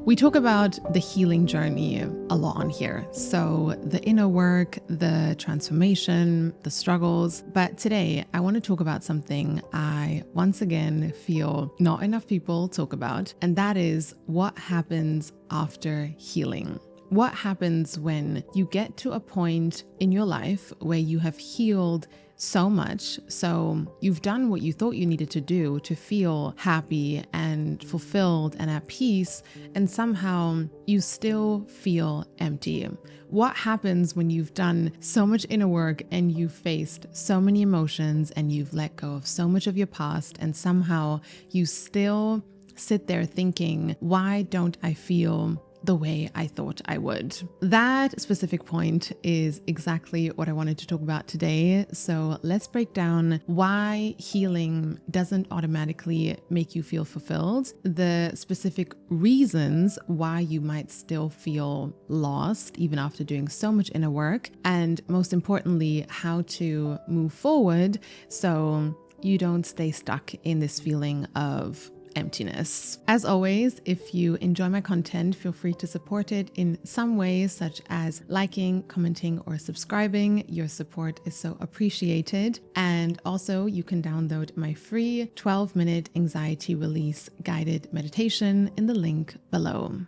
We talk about the healing journey a lot on here. So the inner work, the transformation, the struggles. But today I want to talk about something I once again feel not enough people talk about, and that is what happens after healing. What happens when you get to a point in your life where you have healed so much, so you've done what you thought you needed to do to feel happy and fulfilled and at peace, and somehow you still feel empty? What happens when you've done so much inner work and you've faced so many emotions and you've let go of so much of your past, and somehow you still sit there thinking, why don't I feel the way I thought I would? That specific point is exactly what I wanted to talk about today. So let's break down why healing doesn't automatically make you feel fulfilled, the specific reasons why you might still feel lost even after doing so much inner work, and most importantly, how to move forward so you don't stay stuck in this feeling of emptiness. As always, if you enjoy my content, feel free to support it in some ways, such as liking, commenting, or subscribing. Your support is so appreciated. And also, you can download my free 12-minute anxiety release guided meditation in the link below.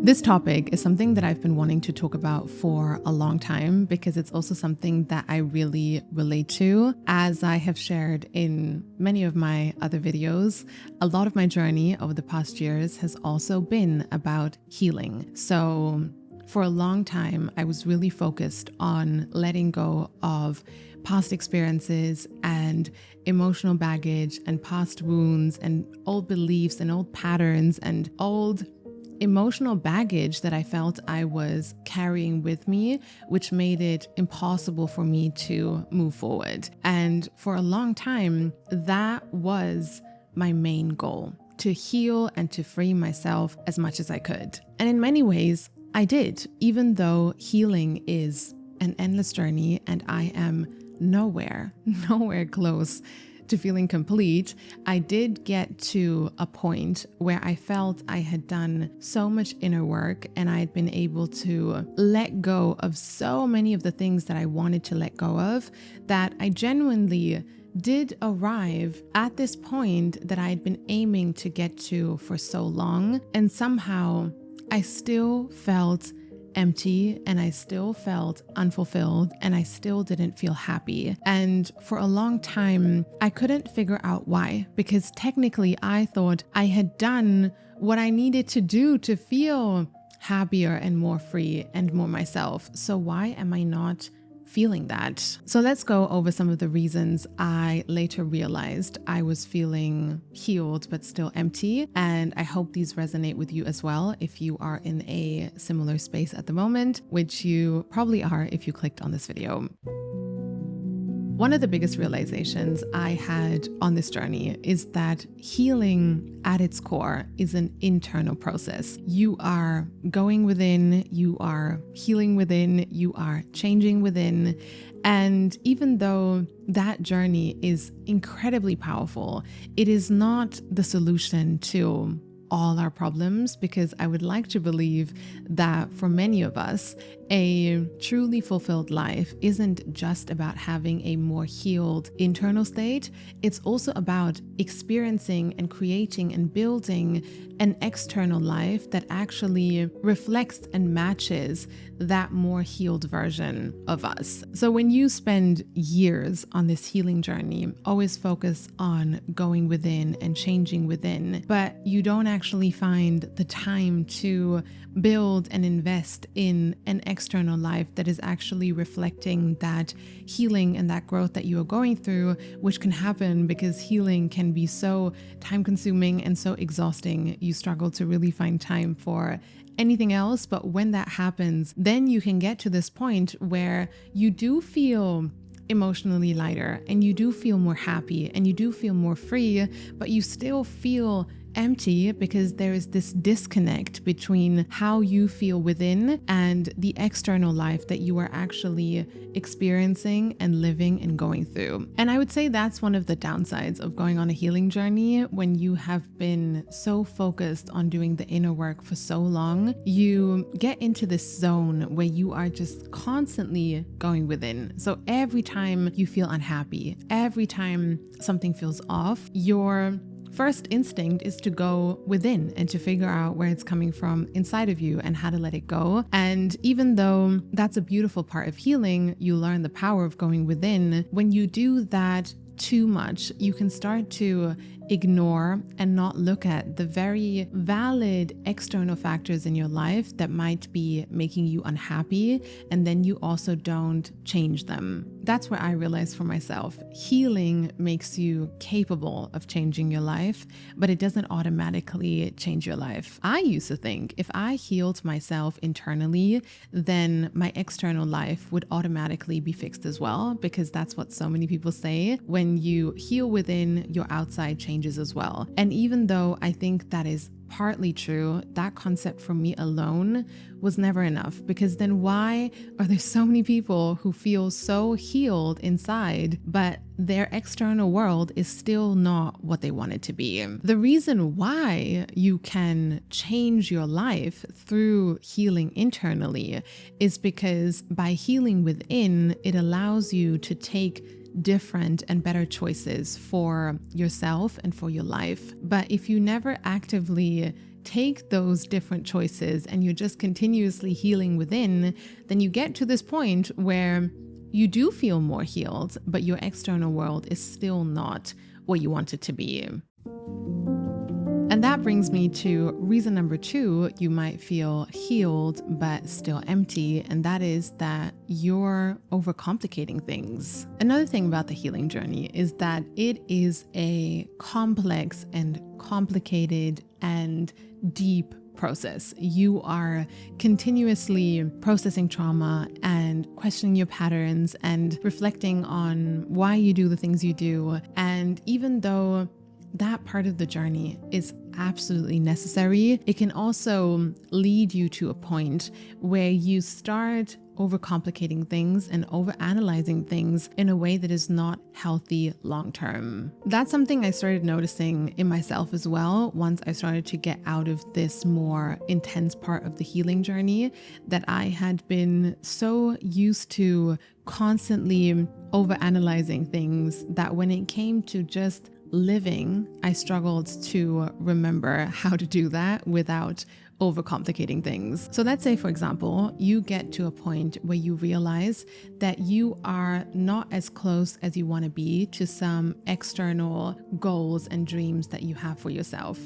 This topic is something that I've been wanting to talk about for a long time because it's also something that I really relate to. As I have shared in many of my other videos, a lot of my journey over the past years has also been about healing. So for a long time, I was really focused on letting go of past experiences and emotional baggage and past wounds and old beliefs and old patterns and old emotional baggage that I felt I was carrying with me, which made it impossible for me to move forward. And for a long time, that was my main goal, to heal and to free myself as much as I could. And in many ways, I did, even though healing is an endless journey and I am nowhere close to feeling complete. I did get to a point where I felt I had done so much inner work and I had been able to let go of so many of the things that I wanted to let go of, that I genuinely did arrive at this point that I had been aiming to get to for so long. And somehow I still felt empty and I still felt unfulfilled and I still didn't feel happy. And for a long time, I couldn't figure out why, because technically I thought I had done what I needed to do to feel happier and more free and more myself. So why am I not feeling that? So let's go over some of the reasons I later realized I was feeling healed but still empty. And I hope these resonate with you as well if you are in a similar space at the moment, which you probably are if you clicked on this video. One of the biggest realizations I had on this journey is that healing at its core is an internal process. You are going within, you are healing within, you are changing within. And even though that journey is incredibly powerful, it is not the solution to all our problems, because I would like to believe that for many of us, a truly fulfilled life isn't just about having a more healed internal state. It's also about experiencing and creating and building an external life that actually reflects and matches that more healed version of us. So when you spend years on this healing journey, always focus on going within and changing within, but you don't actually find the time to build and invest in an external life that is actually reflecting that healing and that growth that you are going through, which can happen because healing can be so time consuming and so exhausting. You struggle to really find time for anything else. But when that happens, then you can get to this point where you do feel emotionally lighter and you do feel more happy and you do feel more free, but you still feel empty because there is this disconnect between how you feel within and the external life that you are actually experiencing and living and going through. And I would say that's one of the downsides of going on a healing journey. When you have been so focused on doing the inner work for so long, you get into this zone where you are just constantly going within. So every time you feel unhappy, every time something feels off, your first instinct is to go within and to figure out where it's coming from inside of you and how to let it go. And even though that's a beautiful part of healing, you learn the power of going within. When you do that too much, you can start to ignore and not look at the very valid external factors in your life that might be making you unhappy, and then you also don't change them. That's where I realized for myself, healing makes you capable of changing your life, but it doesn't automatically change your life. I used to think if I healed myself internally, then my external life would automatically be fixed as well, because that's what so many people say. When you heal within, your outside changes as well. And even though I think that is partly true, that concept for me alone was never enough, because then why are there so many people who feel so healed inside, but their external world is still not what they want it to be? The reason why you can change your life through healing internally is because by healing within, it allows you to take different and better choices for yourself and for your life. But if you never actively take those different choices and you're just continuously healing within, then you get to this point where you do feel more healed, but your external world is still not what you want it to be. And that brings me to reason number 2, you might feel healed but still empty, and that is that you're overcomplicating things. Another thing about the healing journey is that it is a complex and complicated and deep process. You are continuously processing trauma and questioning your patterns and reflecting on why you do the things you do. And even though that part of the journey is absolutely necessary, it can also lead you to a point where you start overcomplicating things and overanalyzing things in a way that is not healthy long term. That's something I started noticing in myself as well once I started to get out of this more intense part of the healing journey, that I had been so used to constantly overanalyzing things that when it came to just living, I struggled to remember how to do that without overcomplicating things. So let's say, for example, you get to a point where you realize that you are not as close as you want to be to some external goals and dreams that you have for yourself.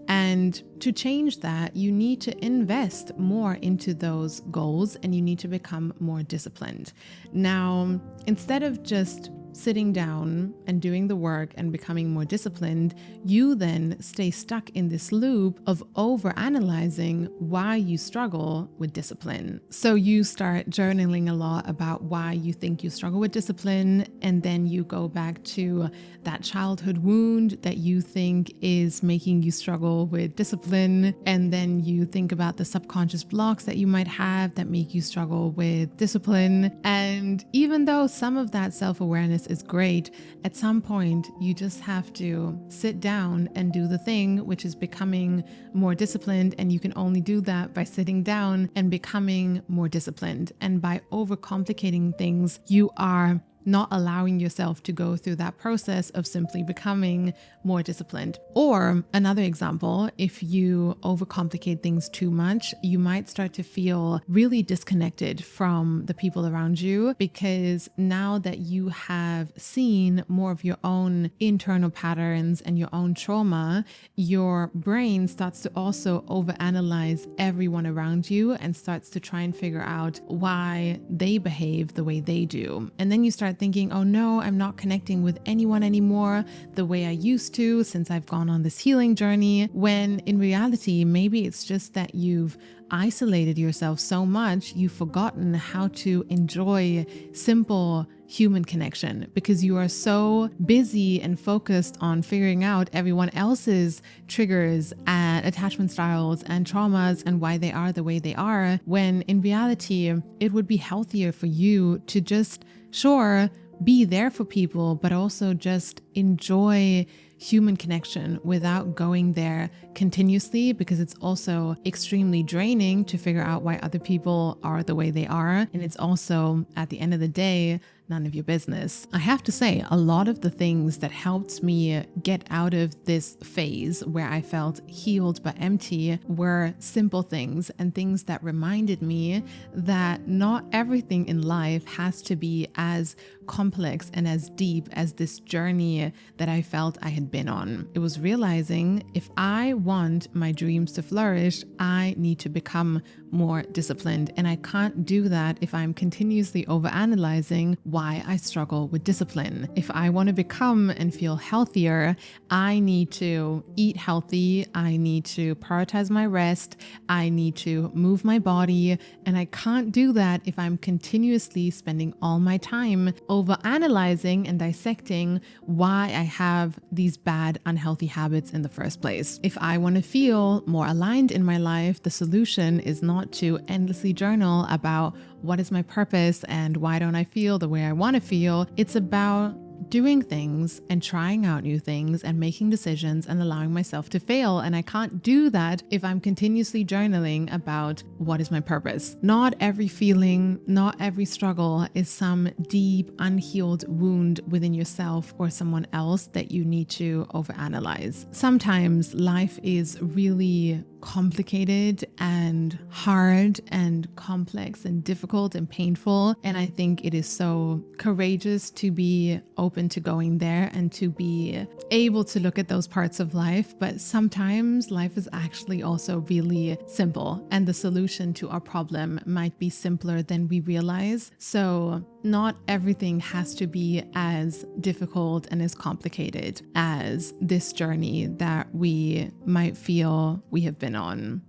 And to change that, you need to invest more into those goals and you need to become more disciplined. Now, instead of just sitting down and doing the work and becoming more disciplined, you then stay stuck in this loop of overanalyzing why you struggle with discipline. So you start journaling a lot about why you think you struggle with discipline, and then you go back to that childhood wound that you think is making you struggle with discipline, and then you think about the subconscious blocks that you might have that make you struggle with discipline. And even though some of that self-awareness is great, at some point you just have to sit down and do the thing, which is becoming more disciplined. And you can only do that by sitting down and becoming more disciplined. And by overcomplicating things, you are not allowing yourself to go through that process of simply becoming more disciplined. Or another example, if you overcomplicate things too much, you might start to feel really disconnected from the people around you, because now that you have seen more of your own internal patterns and your own trauma, your brain starts to also overanalyze everyone around you and starts to try and figure out why they behave the way they do. And then you start thinking, oh no, I'm not connecting with anyone anymore the way I used to since I've gone on this healing journey, when in reality, maybe it's just that you've isolated yourself so much, you've forgotten how to enjoy simple human connection, because you are so busy and focused on figuring out everyone else's triggers and attachment styles and traumas and why they are the way they are, when in reality, it would be healthier for you to just, sure, be there for people, but also just enjoy human connection without going there continuously, because it's also extremely draining to figure out why other people are the way they are. And it's also, at the end of the day, none of your business. I have to say, a lot of the things that helped me get out of this phase where I felt healed but empty were simple things and things that reminded me that not everything in life has to be as complex and as deep as this journey that I felt I had been on. It was realizing if I want my dreams to flourish, I need to become more disciplined. And I can't do that if I'm continuously overanalyzing why I struggle with discipline. If I want to become and feel healthier, I need to eat healthy. I need to prioritize my rest. I need to move my body. And I can't do that if I'm continuously spending all my time overanalyzing and dissecting why I have these bad, unhealthy habits in the first place. If I want to feel more aligned in my life, the solution is not to endlessly journal about what is my purpose and why don't I feel the way I want to feel. It's about doing things and trying out new things and making decisions and allowing myself to fail. And I can't do that if I'm continuously journaling about what is my purpose. Not every feeling, not every struggle is some deep, unhealed wound within yourself or someone else that you need to overanalyze. Sometimes life is really complicated and hard and complex and difficult and painful. And I think it is so courageous to be open to going there and to be able to look at those parts of life. But sometimes life is actually also really simple, and the solution to our problem might be simpler than we realize. So not everything has to be as difficult and as complicated as this journey that we might feel we have been on.